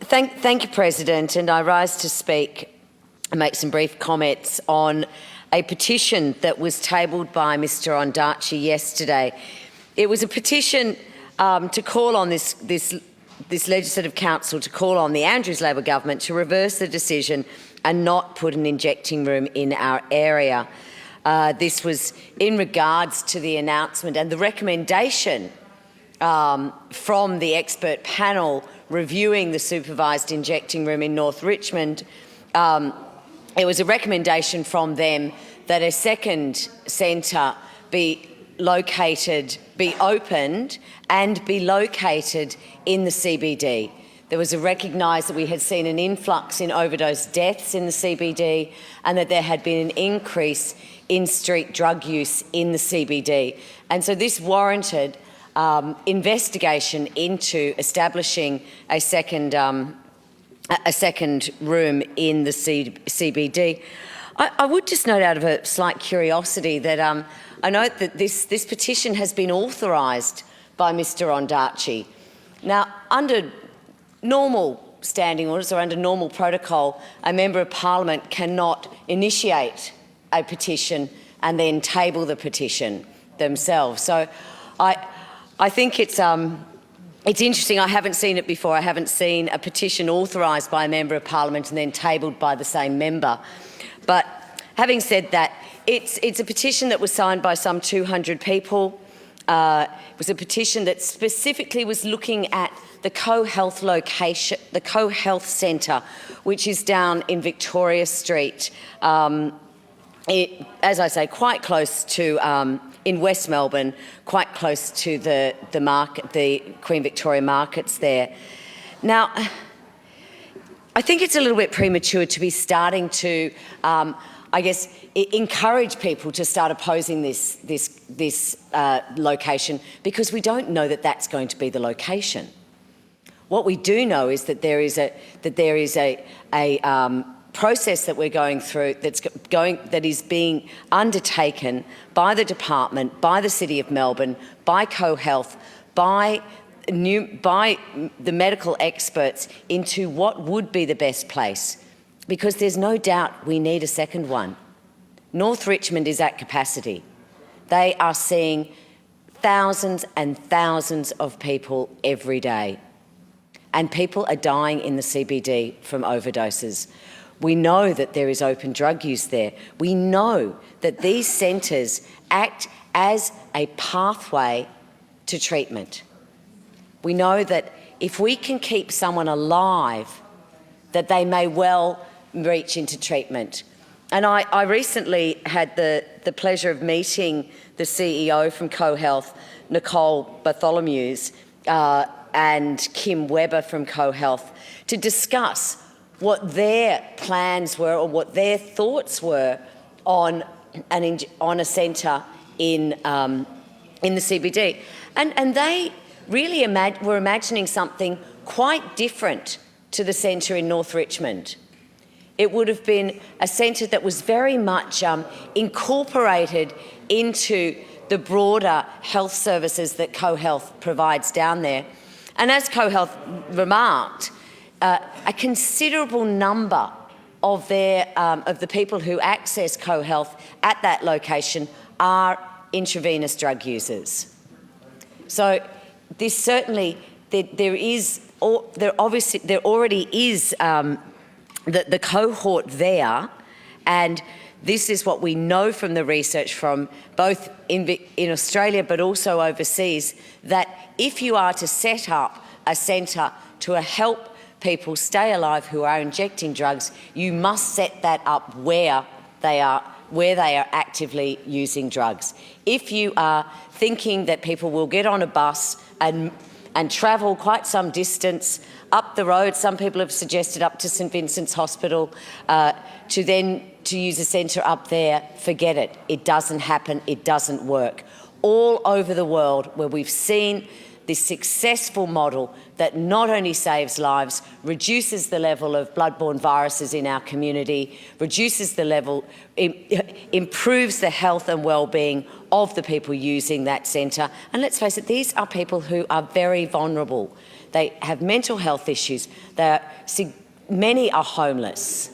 Thank you, President. And I rise to speak and make some brief comments on a petition that was tabled by Mr Ondarchi yesterday. It was a petition to call on this Legislative Council to call on the Andrews Labor government to reverse the decision and not put an injecting room in our area. This was in regards to the announcement and the recommendation from the expert panel reviewing the supervised injecting room in North Richmond. It was a recommendation from them that a second centre be opened and be located in the CBD. There was a recognised that we had seen an influx in overdose deaths in the CBD and that there had been an increase in street drug use in the CBD. And so this warranted investigation into establishing a second room in the CBD. I would just note, out of a slight curiosity, that I note that this petition has been authorised by Mr Ondarchi. Now, under normal standing orders or under normal protocol, a Member of Parliament cannot initiate a petition and then table the petition themselves. So I think it's interesting. I haven't seen it before. I haven't seen a petition authorised by a Member of Parliament and then tabled by the same member. But having said that, it's a petition that was signed by some 200 people. It was a petition that specifically was looking at the co-health location, the co-health centre, which is down in Victoria Street. As I say, quite close to in West Melbourne, quite close to the market, the Queen Victoria markets there. Now, I think it's a little bit premature to be starting to, I guess, encourage people to start opposing this location, because we don't know that that's going to be the location. What we do know is that there is a process that we're going through that is being undertaken by the department, by the City of Melbourne, by CoHealth, by the medical experts into what would be the best place, because there's no doubt we need a second one. North Richmond is at capacity. They are seeing thousands and thousands of people every day, and people are dying in the CBD from overdoses. We know that there is open drug use there. We know that these centres act as a pathway to treatment. We know that if we can keep someone alive, that they may well reach into treatment. And I recently had the pleasure of meeting the CEO from CoHealth, Nicole Bartholomew's, and Kim Webber from CoHealth, to discuss what their plans were or what their thoughts were on a centre in the CBD. And they really were imagining something quite different to the centre in North Richmond. It would have been a centre that was very much incorporated into the broader health services that CoHealth provides down there. And as CoHealth remarked, a considerable number of the people who access CoHealth at that location are intravenous drug users. So this certainly, there already is the cohort there, and this is what we know from the research from both in Australia but also overseas, that if you are to set up a centre to help people stay alive who are injecting drugs, you must set that up where they are actively using drugs. If you are thinking that people will get on a bus and travel quite some distance up the road, some people have suggested up to St Vincent's Hospital, to use a centre up there, forget it. It doesn't happen, it doesn't work. All over the world where we've seen this successful model that not only saves lives, reduces the level of bloodborne viruses in our community, reduces the level, improves the health and well-being of the people using that centre. And let's face it, these are people who are very vulnerable. they have mental health issues, many are homeless.